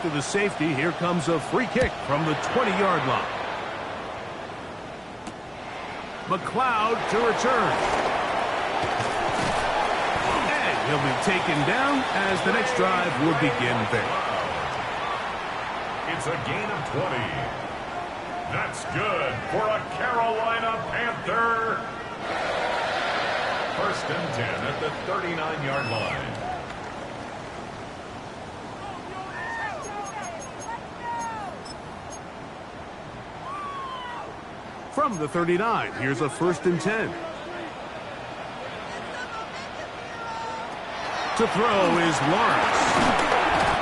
after the safety, here comes a free kick from the 20-yard line. McLeod to return. And he'll be taken down as the next drive will begin there. It's a gain of 20. That's good for a Carolina Panther. 1st and 10 at the 39-yard line. From the 39, here's a 1st and 10. To throw is Lawrence.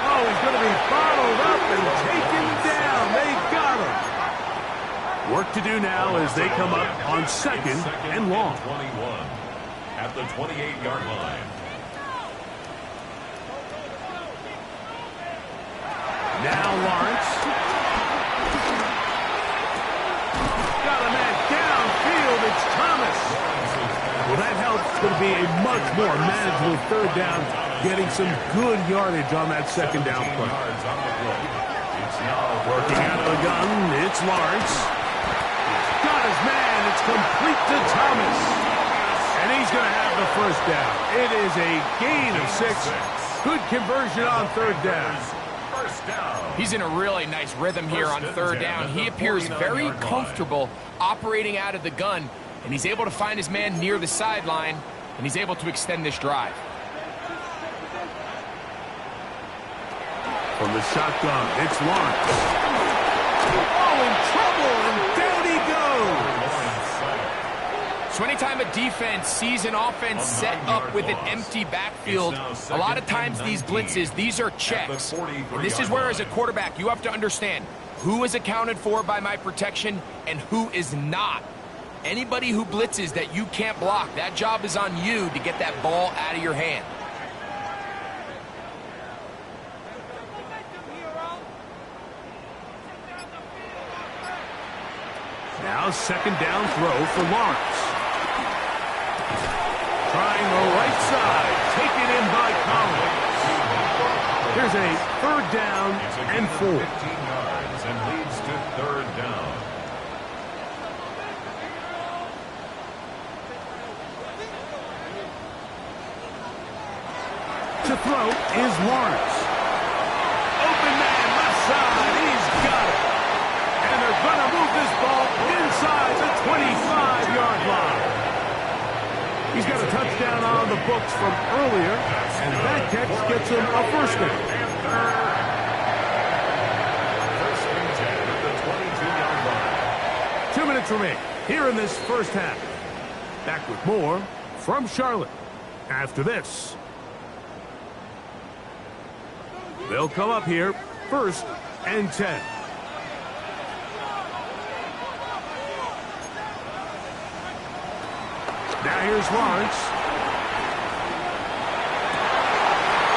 Oh, he's going to be bottled up and taken down. They got him. Work to do now as they come up on 2nd and long. 21 at the 28-yard line. Now Lawrence. Got a man downfield. It's Thomas. Well, that helps. It's going to be a much more manageable 3rd down, getting some good yardage on that 2nd down play. Working out of the gun, it's Lawrence. He's got his man. It's complete to Thomas. And he's going to have the 1st down. It is a gain of 6. Good conversion on 3rd down. He's in a really nice rhythm here on 3rd down. He appears very comfortable operating out of the gun, and he's able to find his man near the sideline, and he's able to extend this drive. From the shotgun, it's Lawrence. Oh, in trouble, and down he goes. So anytime a defense sees an offense set up with an empty backfield, a lot of times these blitzes, these are checks. And this is where, as a quarterback, you have to understand who is accounted for by my protection and who is not. Anybody who blitzes that you can't block, that job is on you to get that ball out of your hand. Now 2nd down throw for Lawrence. Trying the right side, taken in by Collins. Here's a 3rd down and 4. 15 yards and leads to 3rd down. To throw is Lawrence. Open man, left side, he's got it. And they're going to move this ball inside the 25-yard line. He's got a touchdown on the books from earlier, and that catch gets him a 1st down. 1st and 10 at the 22-yard line. 2 minutes remain here in this 1st half. Back with more from Charlotte after this. They'll come up here 1st and 10. Now here's Lawrence.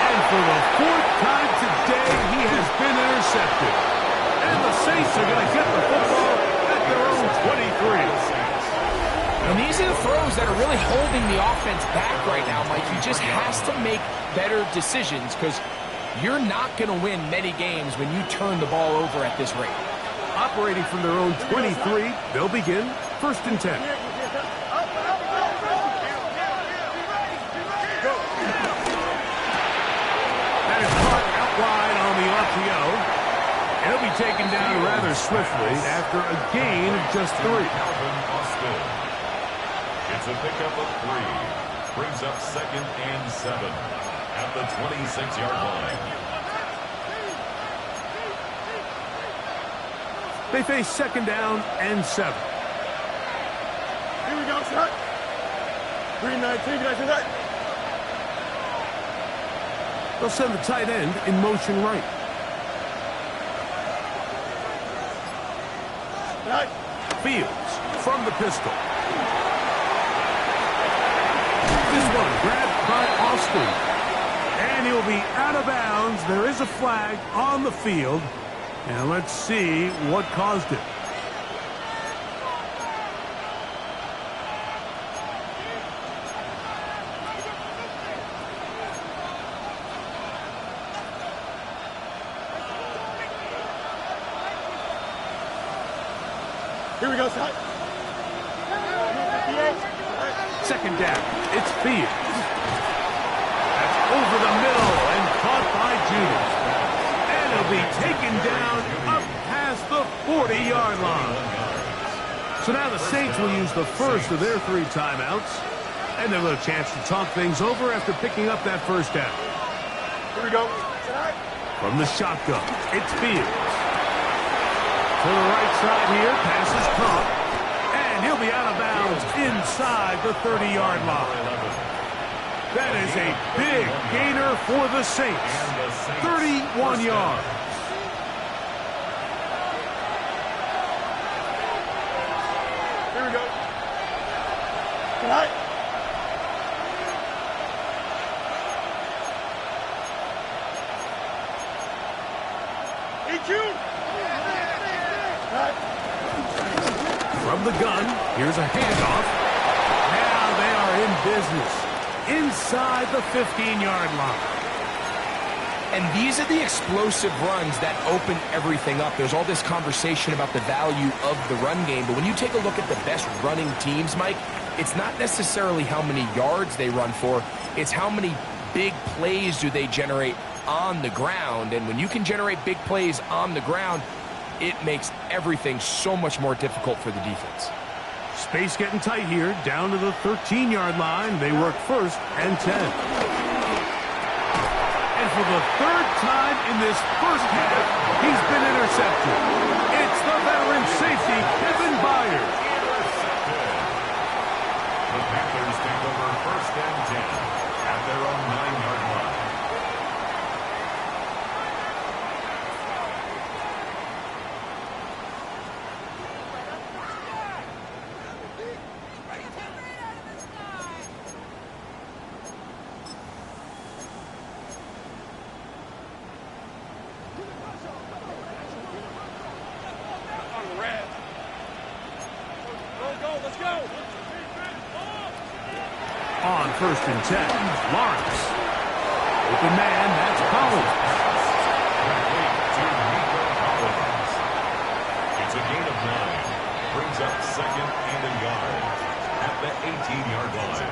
And for the 4th time today, he has been intercepted. And the Saints are going to get the football at their own 23. And these are the throws that are really holding the offense back right now, Mike. He just has to make better decisions because you're not going to win many games when you turn the ball over at this rate. Operating from their own 23, they'll begin 1st and 10. That is caught out wide on the RPO. He'll be taken down rather swiftly after a gain of just 3. It's a pickup of 3. Brings up 2nd and 7 at the 26-yard line. They face 2nd down and 7. Here we go, shot. 3-19, can I see that? They'll send the tight end in motion right. Right. Fields from the pistol. This one grabbed by Austin. And he'll be out of bounds. There is a flag on the field. And let's see what caused it. Here we go, son. 58. Second down. It's Fields. That's over the middle and caught by Judas. And he'll be taken down up past the 40-yard line. So now the Saints will use the first of their 3 timeouts. And they'll have a chance to talk things over after picking up that first down. Here we go. From the shotgun, it's Fields. To the right side here, pass is caught. And he'll be out of bounds inside the 30-yard line. That is a big gainer for the Saints. 31 yards. Here we go. Good night. From the gun, here's a handoff. Now they are in business inside the 15-yard line. And these are the explosive runs that open everything up. There's all this conversation about the value of the run game, but when you take a look at the best running teams, Mike, it's not necessarily how many yards they run for, it's how many big plays do they generate on the ground. And when you can generate big plays on the ground, it makes everything so much more difficult for the defense. Space getting tight here, down to the 13-yard line. They work first and 10. And for the 3rd time in this first half, he's been intercepted. It's the veteran safety, Kevin Byers. The Panthers take over first and 10 at their own 9-yard line. On first and 10, Lawrence. Open man, that's Collins. It's a gain of 9. Brings up second and a yard at the 18-yard line.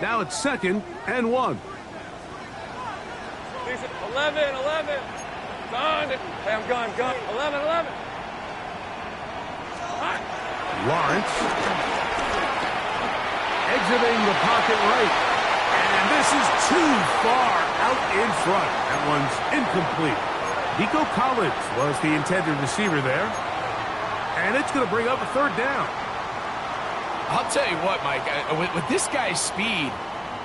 Now it's 2nd and 1. 11. Gone. Hey, I'm gone. 11. Lawrence. Exiting the pocket right. And this is too far out in front. That one's incomplete. Nico Collins was the intended receiver there. And it's going to bring up a 3rd down. I'll tell you what, Mike, with this guy's speed,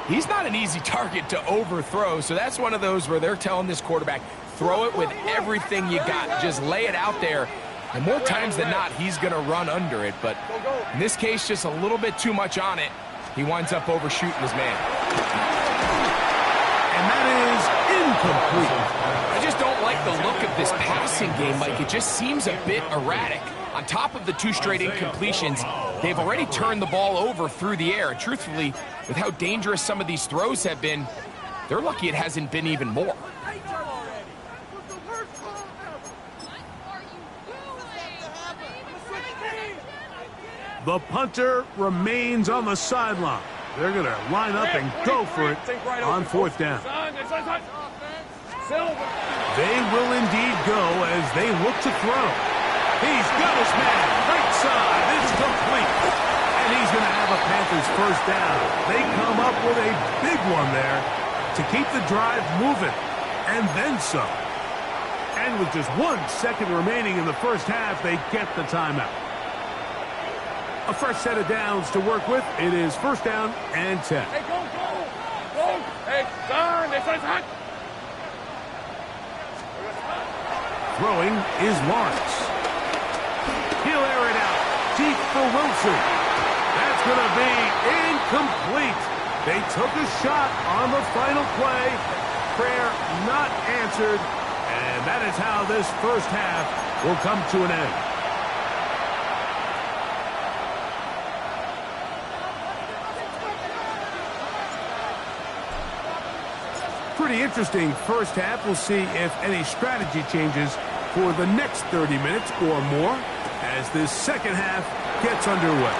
he's not an easy target to overthrow. So that's one of those where they're telling this quarterback, throw it with everything you got. Just lay it out there. And more times than not, he's going to run under it. But in this case, just a little bit too much on it. He winds up overshooting his man. And that is incomplete. I just don't like the look of this passing game, Mike. It just seems a bit erratic. On top of the 2 straight incompletions, they've already turned the ball over through the air. And truthfully, with how dangerous some of these throws have been, they're lucky it hasn't been even more. The punter remains on the sideline. They're going to line up and go for it on 4th down. They will indeed go as they look to throw. He's got his man. Right side. It's complete. And he's going to have a Panthers 1st down. They come up with a big one there to keep the drive moving. And then some. And with just 1 second remaining in the first half, they get the timeout. A fresh set of downs to work with. It is 1st down and 10. Hey, go. Hey, darn, this is hot. Throwing is Lawrence. He'll air it out. Deep for Wilson. That's going to be incomplete. They took a shot on the final play. Prayer not answered. And that is how this first half will come to an end. pretty interesting first half. We'll see if any strategy changes for the next 30 minutes or more as this second half gets underway.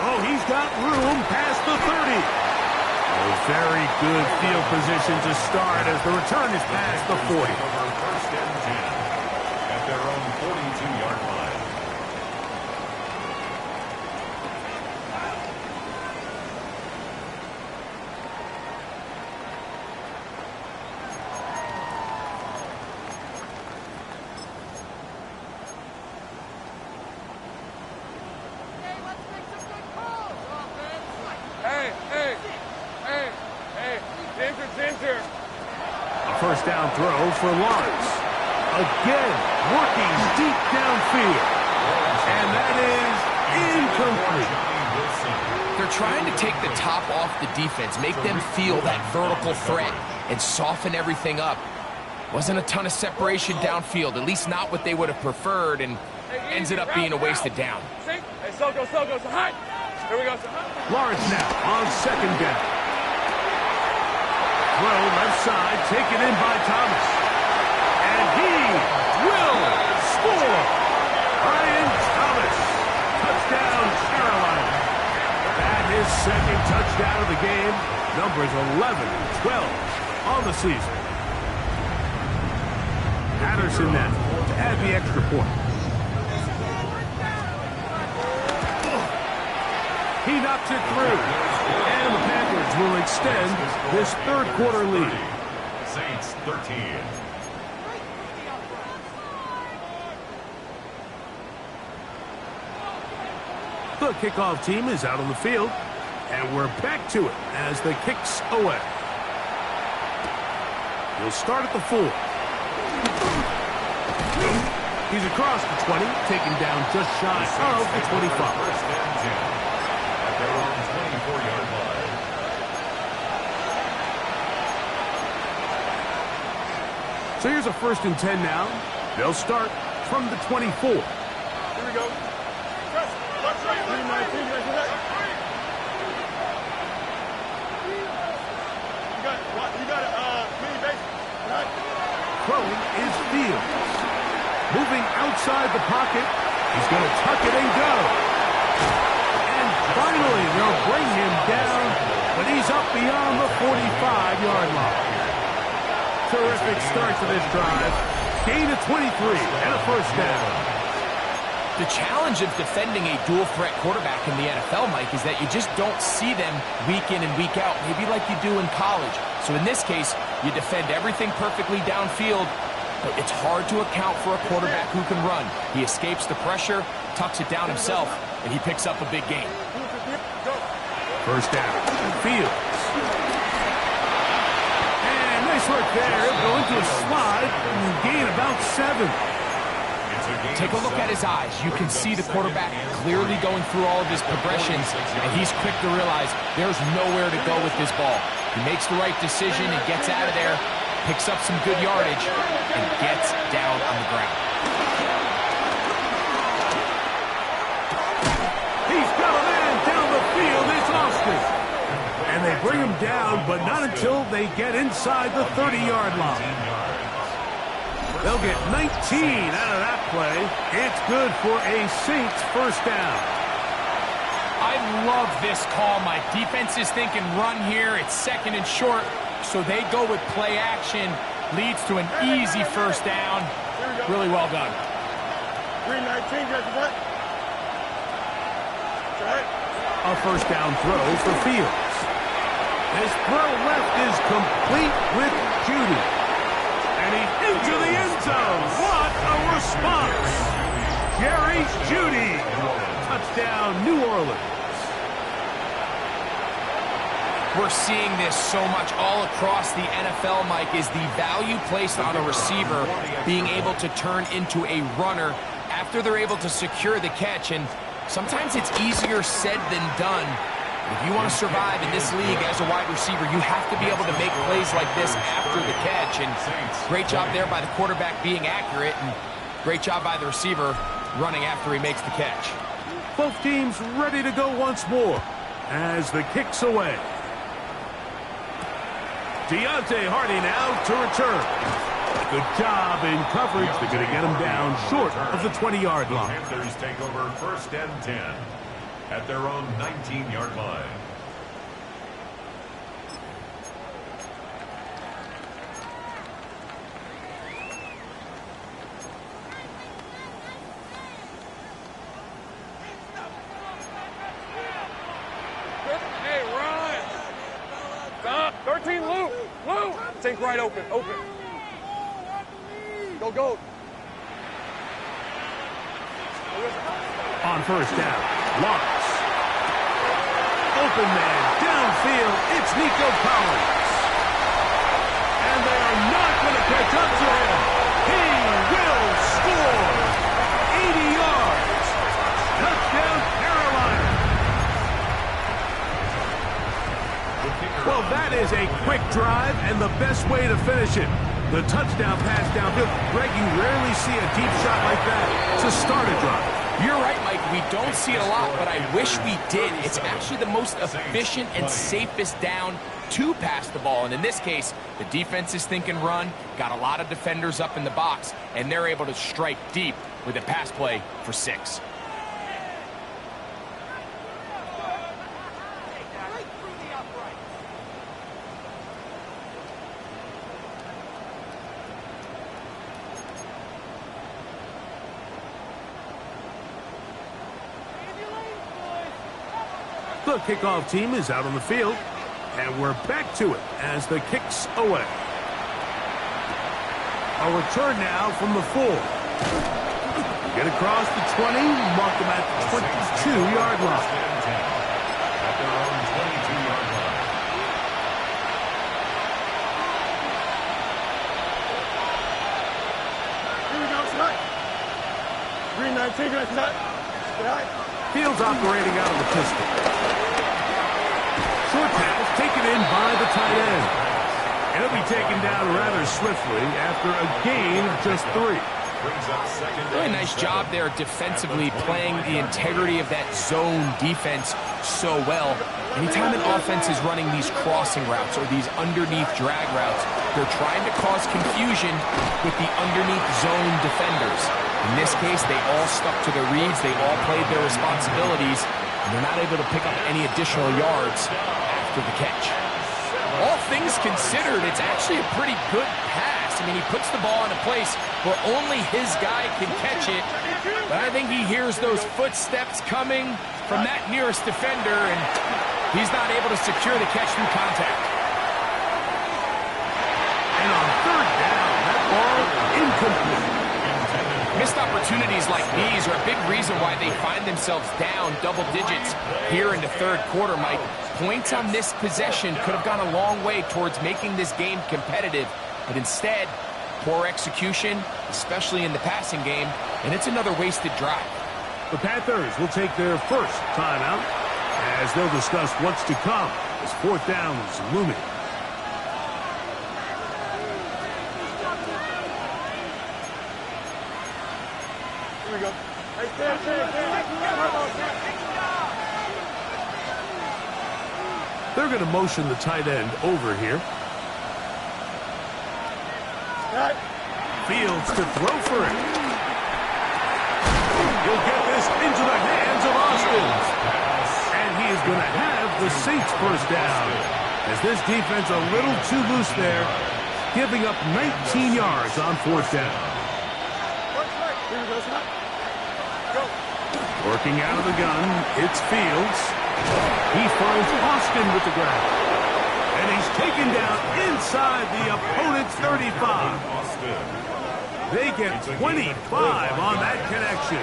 Oh, he's got room past the 30. Oh, very good field position to start as the return is past the 40. First and 10 at their own 42-yard line. First down throw for Lawrence. Again, working deep downfield. And that is incomplete. They're trying to take the top off the defense, make them feel that vertical threat, and soften everything up. Wasn't a ton of separation downfield, at least not what they would have preferred, and ended up being a wasted down. Hey, so go, so high. Here we go, so high. Lawrence now on second down. Throw left side, taken in by Thomas. And he will score. Brian Thomas. Touchdown, Carolina. That is second touchdown of the game. Numbers 11 and 12 on the season. Patterson now to add the extra point. He knocks it through. And the Panthers will extend this third quarter lead. Saints 13. The kickoff team is out on the field, and we're back to it as the kicks away. We'll start at the 4. He's across the 20, taken down just shy of the 25. First and 10 at their own 24-yard line. So here's a first and 10 now. They'll start from the 24. Here we go. Press. Left, right. 319. You got it. Mini base. Right. Throwing is Fields. Moving outside the pocket. He's going to tuck it and go. And finally, they'll bring him down, but he's up beyond the 45-yard line. Terrific start to this drive. Gain of 23 and a first down. The challenge of defending a dual-threat quarterback in the NFL, Mike, is that you just don't see them week in and week out, maybe like you do in college. So in this case, you defend everything perfectly downfield, but it's hard to account for a quarterback who can run. He escapes the pressure, tucks it down himself, and he picks up a big gain. First down. Fields. Nice work there. He'll go into a slide and gain about 7. Take a look at his eyes. You can see the quarterback clearly going through all of his progressions, and he's quick to realize there's nowhere to go with this ball. He makes the right decision and gets out of there, picks up some good yardage, and gets down on the ground. He's got a man down the field. It's Austin. And they bring him down, but not until they get inside the 30-yard line. They'll get 19 out of that play. It's good for a Saints first down. I love this call, Mike. Defense is thinking run here. It's second and short, so they go with play action. Leads to an easy first down. Really well done. 319, guys, what? A first down throw for Fields. His throw left is complete with Judy. And he's into the end zone. What a response. Jerry Judy. Touchdown, New Orleans. We're seeing this so much all across the NFL, Mike, is the value placed on a receiver being able to turn into a runner after they're able to secure the catch. And sometimes it's easier said than done. If you want to survive in this league as a wide receiver, you have to be able to make plays like this after the catch. And great job there by the quarterback being accurate, and great job by the receiver running after he makes the catch. Both teams ready to go once more as the kick's away. Deontay Hardy now to return. Good job in coverage. They're going to get him down short of the 20-yard line. The Panthers take over 1st and 10 at their own 19-yard line. Hey, run! Stop! 13, Lou! Lou! Take right open, open. Go. On 1st down, Lawrence. Open man, downfield, it's Nico Collins. And they are not going to catch up to him. He will score. 80 yards. Touchdown, Carolina. Well, that is a quick drive and the best way to finish it. The touchdown pass downfield. Greg, you rarely see a deep shot like that to start a drive. You're right, Mike. We don't see it a lot, but I wish we did. It's actually the most efficient and safest down to pass the ball. And in this case, the defense is thinking run, got a lot of defenders up in the box, and they're able to strike deep with a pass play for 6. The kickoff team is out on the field, and we're back to it as the kick's away. A return now from the 4. Get across the 20, mark them at the 22-yard line. At their own 22-yard line. Here we go, shot. Green 19, good shot. Fields operating out of the pistol. Short pass taken in by the tight end. And it'll be taken down rather swiftly after a gain of just 3. Really nice job there defensively, playing the integrity of that zone defense so well. Anytime an offense is running these crossing routes or these underneath drag routes, they're trying to cause confusion with the underneath zone defenders. In this case, they all stuck to their reads, they all played their responsibilities, and they're not able to pick up any additional yards after the catch. All things considered, it's actually a pretty good pass. I mean, he puts the ball in a place where only his guy can catch it, but I think he hears those footsteps coming from that nearest defender, and he's not able to secure the catch through contact. And on 3rd down, that ball incomplete. Missed opportunities like these are a big reason why they find themselves down double digits here in the 3rd quarter, Mike. Points on this possession could have gone a long way towards making this game competitive, but instead, poor execution, especially in the passing game, and it's another wasted drive. The Panthers will take their first timeout as they'll discuss what's to come as 4th down is looming. Here we go. Hey, stand. They're going to motion the tight end over here. Fields to throw for it. He'll get this into the hands of Austin. And he is going to have the Saints first down. As this defense a little too loose there, giving up 19 yards on 4th down. Working out of the gun, it's Fields. He finds Austin with the grab. And he's taken down inside the opponent's 35. They get 25 on that connection.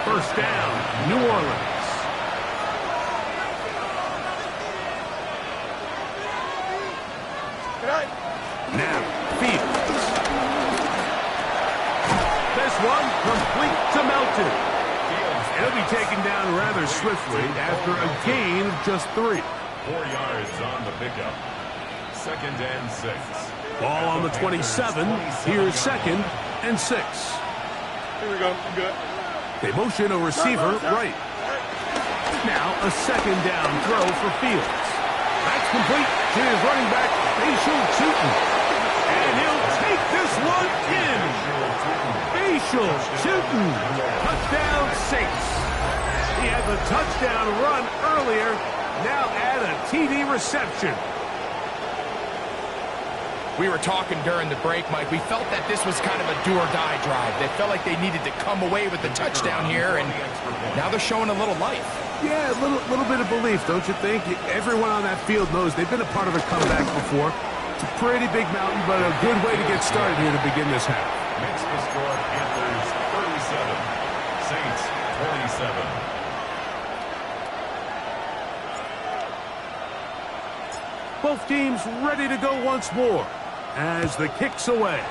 First down, New Orleans. Now, Fields. This one complete to Melton. He'll be taken down rather swiftly after a gain of just 3. 4 yards on the pickup. 2nd and 6. Ball on the 27. Here's 2nd and 6. Here we go. Good. They motion a receiver right. Now a 2nd down throw for Fields. That's complete. his running back, Bashal Tutin. And he'll take this one in. Bashal Tutin. Touchdown Saints. He had the touchdown run earlier. Now add a TD reception. We were talking during the break, Mike. We felt that this was kind of a do-or-die drive. They felt like they needed to come away with the touchdown here, and now they're showing a little life. Yeah, a little bit of belief, don't you think? Everyone on that field knows they've been a part of a comeback before. It's a pretty big mountain, but a good way to get started here to begin this half. Makes the score Panthers 37, Saints 27. Both teams ready to go once more as the kick's away.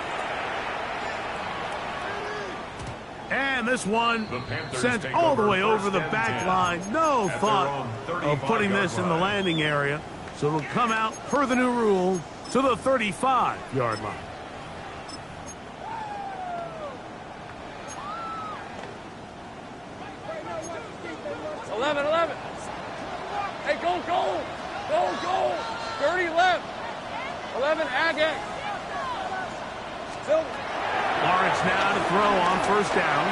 And this one sent all the way over the back line. No thought of putting this in the landing area. So it'll come out, per the new rule, to the 35-yard line. Hey, go. 30 left. 11, Agate. Still. Lawrence now to throw on first down.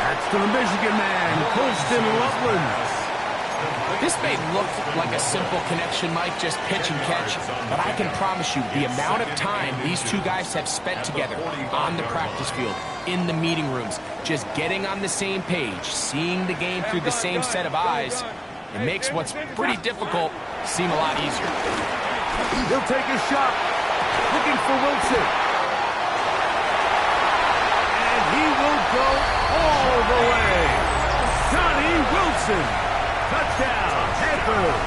That's to the Michigan man, Colston Loveland. This may look like a simple connection, Mike, just pitch and catch, but I can promise you the amount of time these two guys have spent together on the practice field, in the meeting rooms, just getting on the same page, seeing the game through the same set of eyes, it makes what's pretty difficult seem a lot easier. He'll take a shot, looking for Wilson. And he will go all the way. Johnny Wilson, touchdown, Panthers.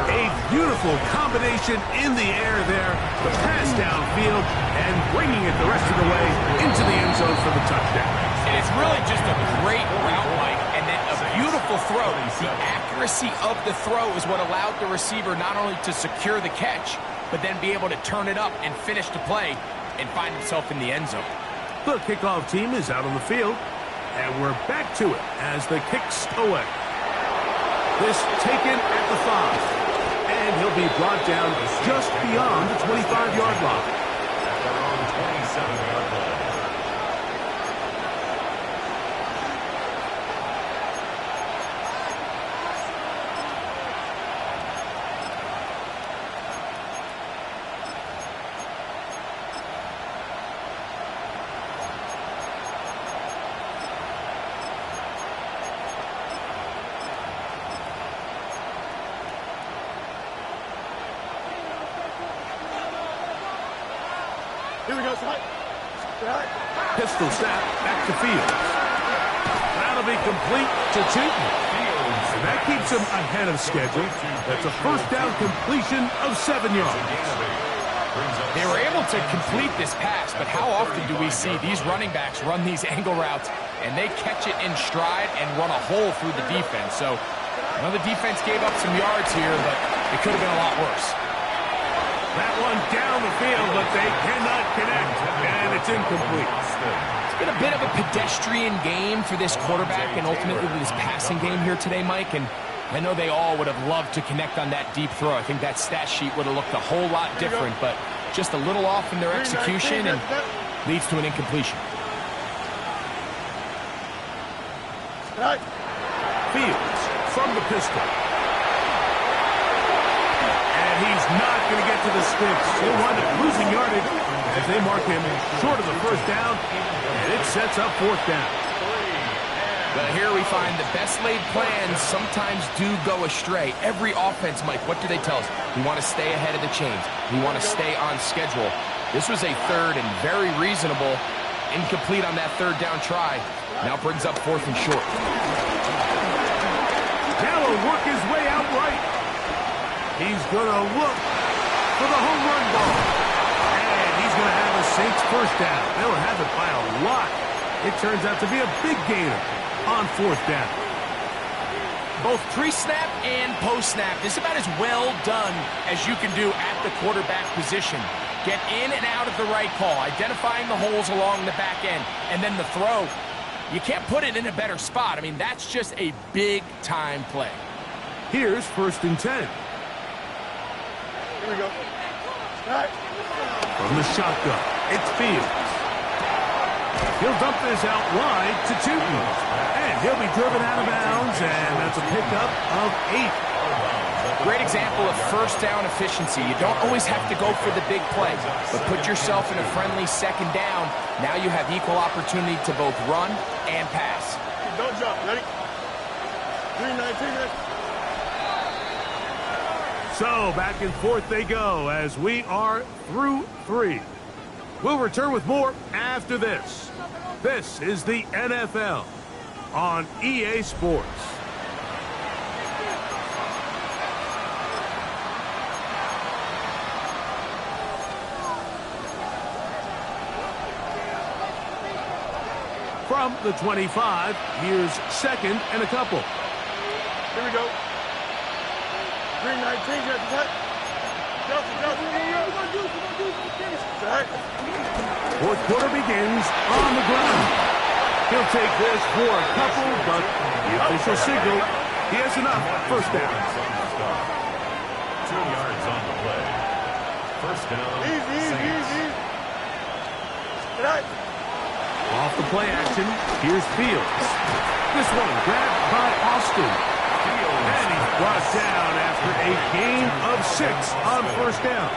A beautiful combination in the air there, the pass downfield, and bringing it the rest of the way into the end zone for the touchdown. And it's really just a great route, Mike, and then a beautiful throw. The accuracy of the throw is what allowed the receiver not only to secure the catch, but then be able to turn it up and finish the play and find himself in the end zone. The kickoff team is out on the field, and we're back to it as the kick's away. This taken at the 5, and he'll be brought down just beyond the 25-yard line. At their own 27-yard line. Here we go, Pistol snap back to Fields. That'll be complete to Tutin. And that keeps him ahead of schedule. That's a first down completion of 7 yards. They were able to complete this pass, but how often do we see these running backs run these angle routes and they catch it in stride and run a hole through the defense? So I know the defense gave up some yards here, but it could have been a lot worse. That one down the field, but they cannot connect, and it's incomplete. It's been a bit of a pedestrian game for this quarterback and ultimately this passing game here today, Mike, and I know they all would have loved to connect on that deep throw. I think that stat sheet would have looked a whole lot different, but just a little off in their execution and leads to an incompletion. Fields from the pistol. He's not going to get to the sticks. He'll wind up losing yardage as they mark him short of the first down, and it sets up fourth down. But here we find the best laid plans sometimes do go astray. Every offense, Mike, what do they tell us? We want to stay ahead of the chains. We want to stay on schedule. This was a third and very reasonable, incomplete on that third down try. Now brings up fourth and short. Now will work his way out right. He's going to look for the home run ball. And he's going to have the Saints first down. They'll have it by a lot. It turns out to be a big gainer on fourth down. Both pre-snap and post-snap, this is about as well done as you can do at the quarterback position. Get in and out of the right call, identifying the holes along the back end, and then the throw. You can't put it in a better spot. I mean, that's just a big-time play. Here's 1st and 10. Here we go. Right. From the shotgun, it's Fields. He'll dump this out wide to Tootin. And he'll be driven out of bounds, and that's a pickup of 8. Great example of first down efficiency. You don't always have to go for the big play, but put yourself in a friendly 2nd down. Now you have equal opportunity to both run and pass. Don't jump. Ready? 3-19. So back and forth they go as we are through 3. We'll return with more after this. This is the NFL on EA Sports. From the 25, here's 2nd and a couple. Here we go. 3-19. You have to cut. Fourth quarter begins on the ground. He'll take this for a couple, but the official signal, he has enough. 1st down. 2 yards on the play. 1st down. Easy. Off the play action, here's Fields. This one grabbed by Austin. And he's brought down after a gain of 6 on 1st down.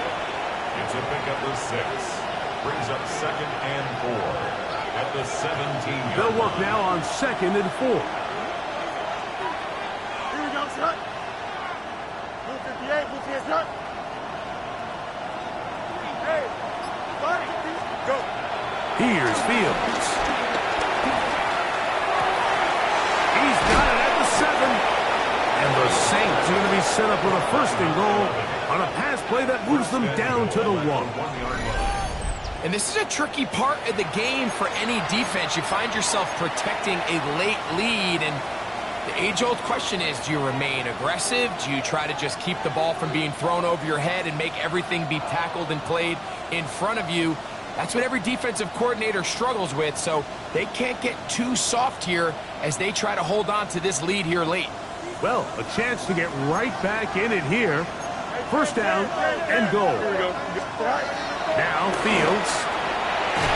It's a pickup of 6. Brings up 2nd and 4 at the 17. They'll work now on 2nd and 4. Here we go, shot. Blue 58, blue 58, shot. Hey, buddy, go. Here's Fields. He's got it at the 7. And the Saints are going to be set up with a 1st and goal on a pass play that moves them down to the 1. And this is a tricky part of the game for any defense. You find yourself protecting a late lead, and the age-old question is, do you remain aggressive? Do you try to just keep the ball from being thrown over your head and make everything be tackled and played in front of you? That's what every defensive coordinator struggles with, so they can't get too soft here as they try to hold on to this lead here late. Well, a chance to get right back in it here. 1st down and goal. Here we go. Now Fields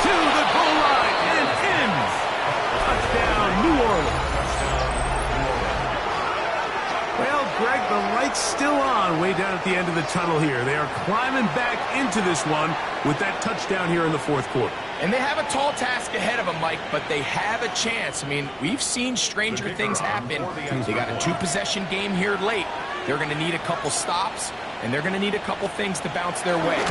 to the goal line and in. Touchdown, New Orleans. Well, Greg, the light's still on way down at the end of the tunnel here. They are climbing back into this one with that touchdown here in the 4th quarter. And they have a tall task ahead of them, Mike, but they have a chance. I mean, we've seen stranger things happen. They got a 2-possession game here late. They're going to need a couple stops, and they're going to need a couple things to bounce their way.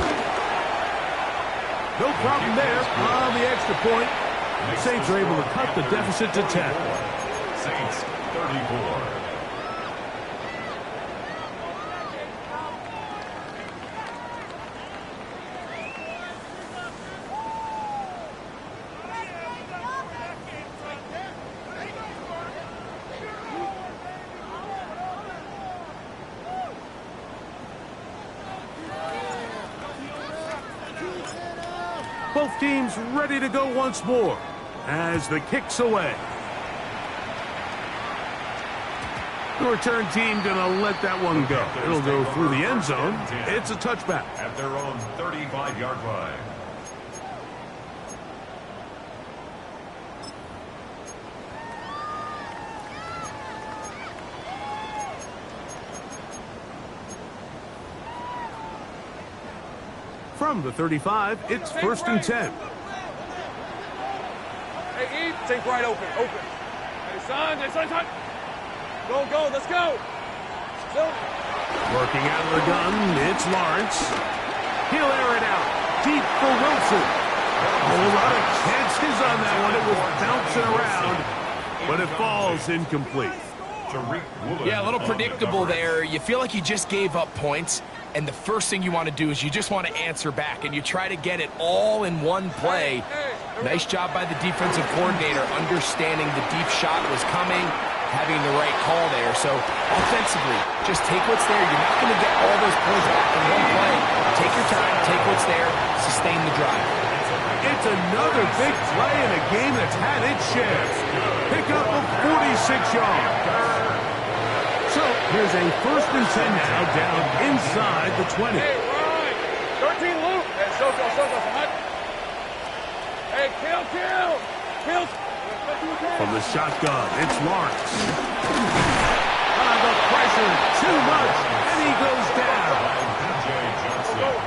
No problem there on the extra point. The Saints are able to cut the deficit to 10. Saints 34. Both teams ready to go once more as the kick's away. The return team going to let that one go. It'll go through the end zone. It's a touchback. At their own 35-yard line. From the 35, it's 1st and 10. Hey, Eve, take right open. Hey, son. Go, let's go. Working out of the gun, it's Lawrence. He'll air it out. Deep for Wilson. A lot of chances on that one. It was bouncing around, but it falls incomplete. Yeah, a little predictable there. You feel like you just gave up points, and the first thing you want to do is you just want to answer back, and you try to get it all in one play. Nice job by the defensive coordinator understanding the deep shot was coming, having the right call there. So offensively, just take what's there. You're not going to get all those points back in one play. Take your time, take what's there, sustain the drive. It's another big play in a game that's had its share. Pick up of 46 yards. So Here's a 1st and 10 now, down inside the 20. Hey, Ryan. 13 loop. Hey, Soko. Hey, kill. From the shotgun, it's Lawrence. The pressure, too much, and he goes down. DJ Johnson.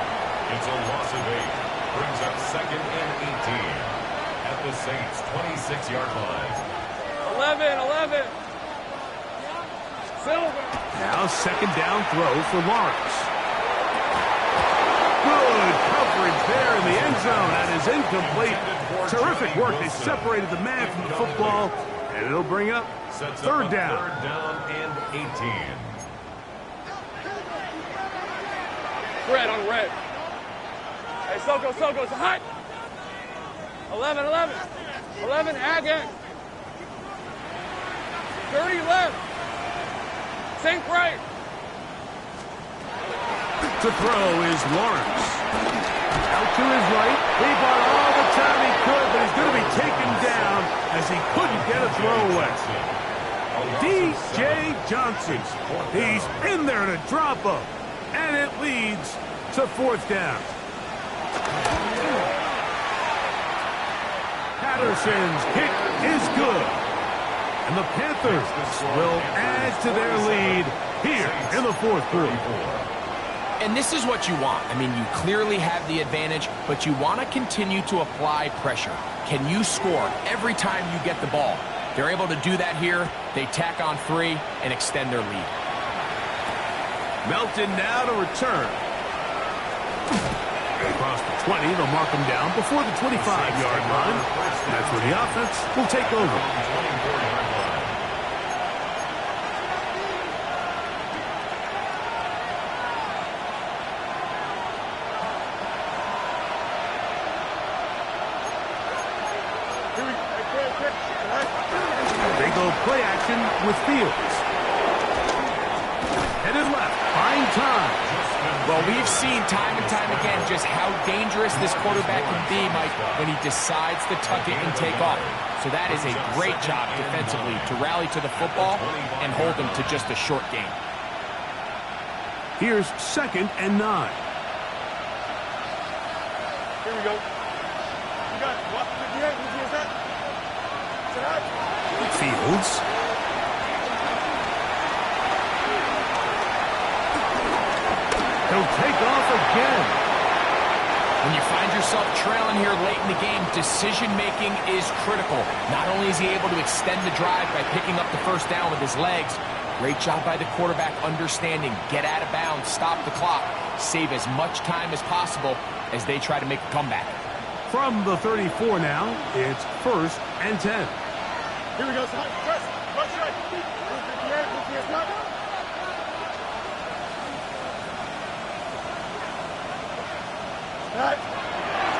It's a loss of 8. Brings up 2nd and 18 at the Saints' 26-yard line. 11. Silver. Now 2nd down throw for Lawrence. Good coverage there in the end zone. That is incomplete. Terrific work. They separated the man from the football, and it'll bring up 3rd down. 3rd down and 18. Red on red. Hey, Soko, it's hot. 11, Haggett. 30 left. Sink right. To throw is Lawrence. Out to his right. He bought all the time he could, but he's going to be taken down as he couldn't get a throw away. DJ Johnson. He's in there to drop him. And it leads to 4th down. Patterson's kick is good. And the Panthers will add to their lead here in the 4th quarter. And this is what you want. I mean, you clearly have the advantage, but you want to continue to apply pressure. Can you score every time you get the ball? They're able to do that here. They tack on 3 and extend their lead. Melton now to return. Across the 20, they'll mark him down before the 25-yard line. That's where the offense will take over. 24-yard line. They go play action with Fields. Headed left, fine time. Well, we've seen time and time again just how dangerous this quarterback can be, Mike, when he decides to tuck it and take off. So that is a great job defensively to rally to the football and hold him to just a short gain. Here's 2nd and 9. Here we go. You got what? Is that? Fields. He'll take off again. When you find yourself trailing here late in the game, decision-making is critical. Not only is he able to extend the drive by picking up the 1st down with his legs, great job by the quarterback understanding, get out of bounds, stop the clock, save as much time as possible as they try to make a comeback. From the 34 now, it's 1st and 10. Here we go, son. Press right.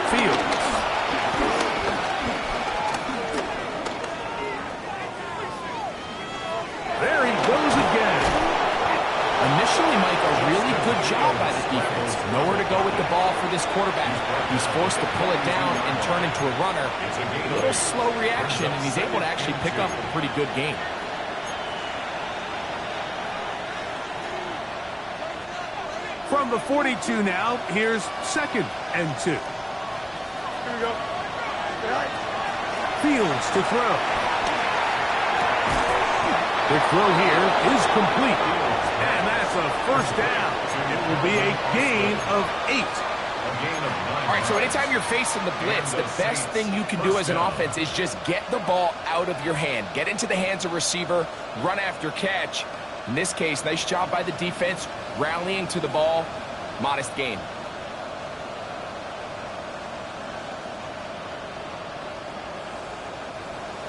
Fields. There he goes again. Initially, Mike, a really good job by the defense. Nowhere to go with the ball for this quarterback. He's forced to pull it down and turn into a runner. A little slow reaction, and he's able to actually pick up a pretty good game. From the 42 now, here's 2nd and 2. Here we go. Fields to throw. The throw here is complete. And that's a 1st down. It will be a gain of 8. All right, so anytime you're facing the blitz, the best thing you can do as an offense is just get the ball out of your hand. Get into the hands of receiver, run after catch. In this case, nice job by the defense, rallying to the ball, modest gain.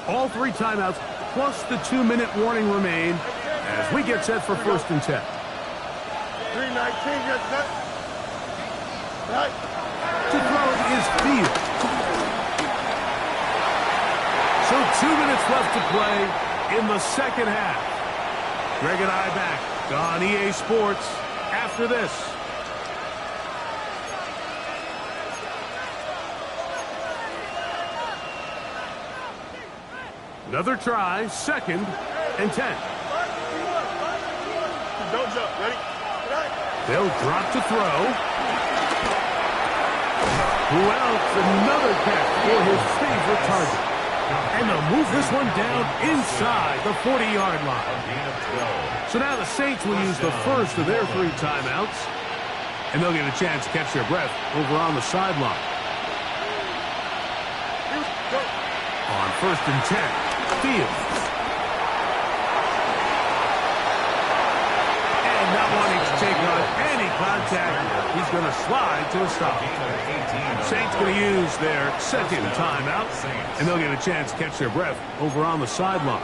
All 3 timeouts plus the 2-minute warning remain as we get set for 1st and 10. 3:19, yes, sir. Right. To throw is Fields. So 2 minutes left to play in the 2nd half. Greg and I back on EA Sports after this. Another try, 2nd and 10. don't jump. Ready? They'll drop to throw. Who else? Another catch for his favorite target. And they'll move this one down inside the 40-yard line. So now the Saints will use the first of their 3 timeouts. And they'll get a chance to catch their breath over on the sideline. On 1st and 10, Fields. And not wanting to take on any contact, he's going to slide to a stop. Saints going to use their 2nd timeout, and they'll get a chance to catch their breath over on the sideline.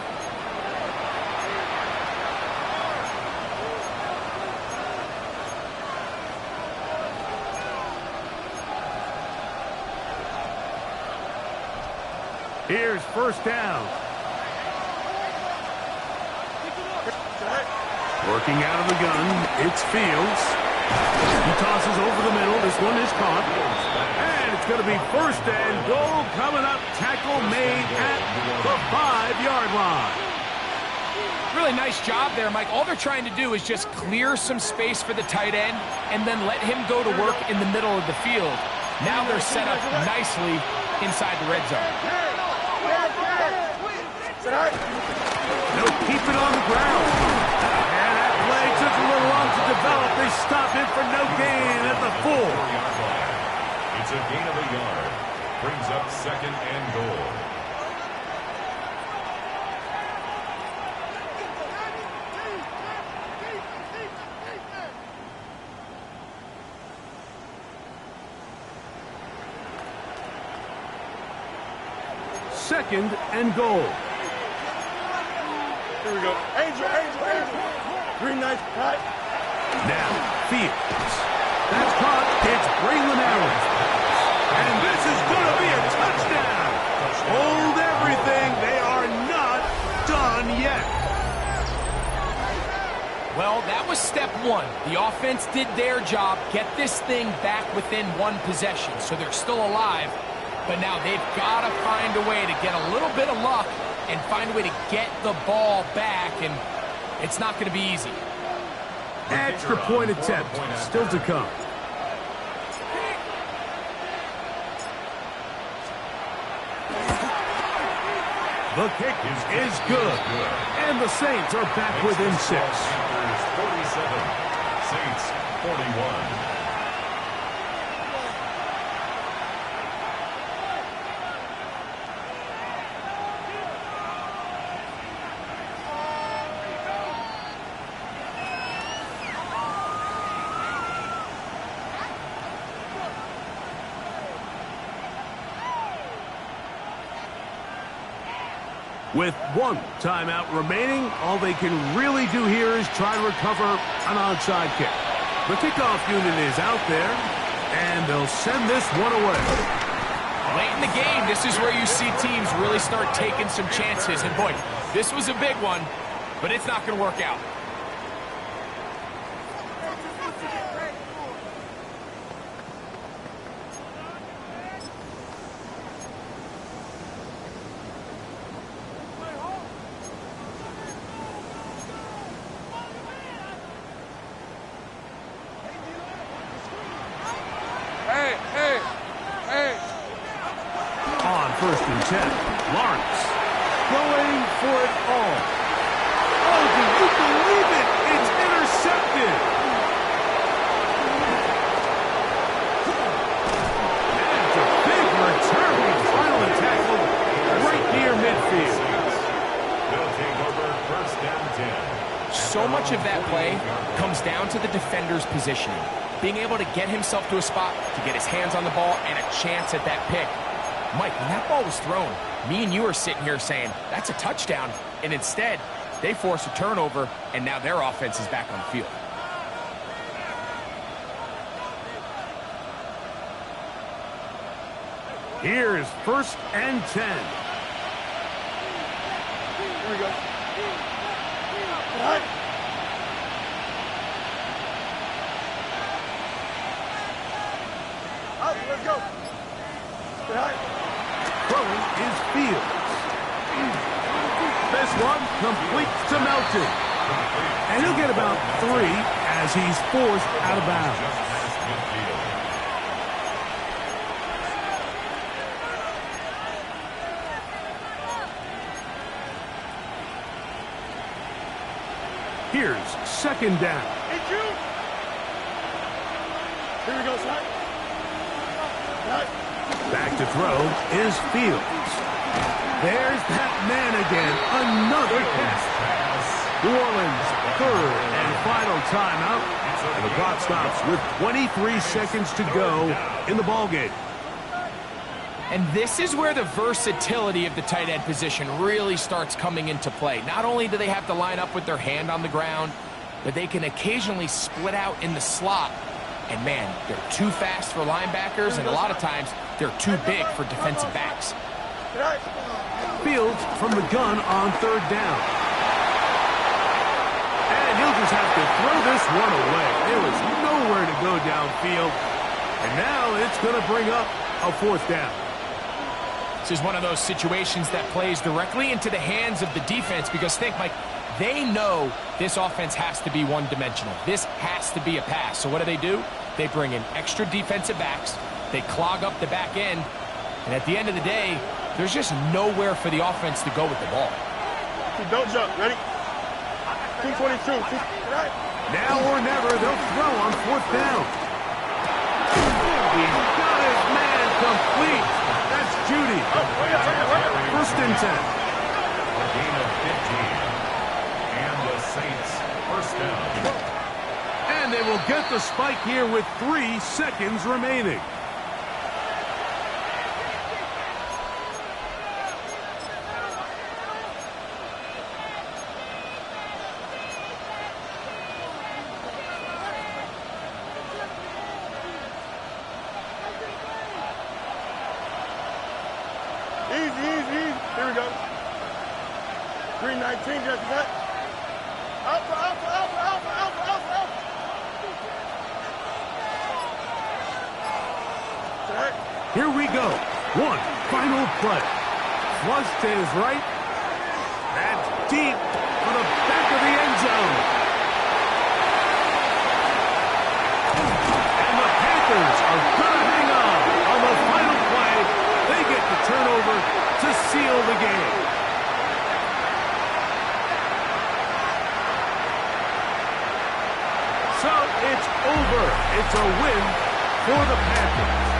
Here's 1st down. Working out of the gun, it's Fields. He tosses over the middle. This one is caught. And it's going to be 1st and goal coming up. Tackle made at the 5-yard line. Really nice job there, Mike. All they're trying to do is just clear some space for the tight end and then let him go to work in the middle of the field. Now they're set up nicely inside the red zone. No, keep it on the ground. And that play took a little long to develop. They stopped it for no gain at the 4. It's a gain of a yard. Brings up 2nd and goal. Second and goal. Here we go. Angel. Green knife, right? Now, Fields. That's caught. It's Braylon Allen. And this is going to be a touchdown. Hold everything. They are not done yet. Well, that was step 1. The offense did their job, get this thing back within 1 possession, so they're still alive. But now they've got to find a way to get a little bit of luck and find a way to get the ball back, and it's not going to be easy. Extra point attempt still to come. The kick is good, and the Saints are back within 6. 47, Saints 41. With 1 timeout remaining, all they can really do here is try to recover an onside kick. The kickoff unit is out there, and they'll send this one away. Late in the game, this is where you see teams really start taking some chances. And boy, this was a big one, but it's not going to work out. On 1st and 10, Lawrence going for it all. Oh, do you believe it? It's intercepted. That's a big return. Finally tackled right near midfield. They'll take over 1st and 10. So much of that play comes down to the defender's positioning. Being able to get himself to a spot, to get his hands on the ball, and a chance at that pick. Mike, when that ball was thrown, me and you are sitting here saying, that's a touchdown. And instead, they force a turnover, and now their offense is back on the field. Here's 1st and 10. Here we go. Let's go. Throwing is Fields. This one complete to Melton. And he'll get about 3 as he's forced out of bounds. Just past midfield. Here's second down. Hey, Jude. Here we go, son. Back to throw is Fields. There's that man again. Another catch. New Orleans, third and final timeout. And the clock stops with 23 seconds to go in the ballgame. And this is where the versatility of the tight end position really starts coming into play. Not only do they have to line up with their hand on the ground, but they can occasionally split out in the slot. And man, they're too fast for linebackers, and a lot of times they're too big for defensive backs. Fields from the gun on third down. And he'll just have to throw this one away. There was nowhere to go downfield. And now it's going to bring up a fourth down. This is one of those situations that plays directly into the hands of the defense because think, Mike, they know this offense has to be one-dimensional. This has to be a pass. So what do? They bring in extra defensive backs. They clog up the back end. And at the end of the day, there's just nowhere for the offense to go with the ball. Don't jump. Ready? 222. Now or never, they'll throw on fourth down. He's got his man complete. That's Judy. First and 10. A gain of 15. And the Saints first down. And they will get the spike here with 3 seconds remaining. Easy. Here we go. 319, just that. Alpha. Here we go. One final play. Flush to his right. That's deep on the back of the end zone. And the Panthers are going to hang on the final play. They get the turnover to seal the game. So it's over. It's a win for the Panthers.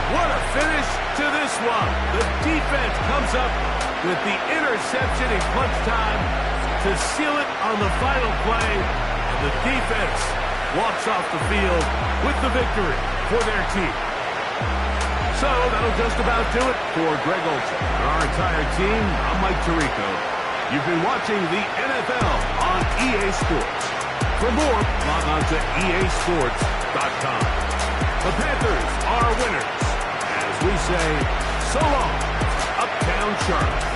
What a finish to this one. The defense comes up with the interception in clutch time to seal it on the final play. And the defense walks off the field with the victory for their team. So that'll just about do it for Greg Olsen and our entire team. I'm Mike Tirico. You've been watching the NFL on EA Sports. For more, log on to easports.com. The Panthers are winners. We say, so long, Uptown Charlotte.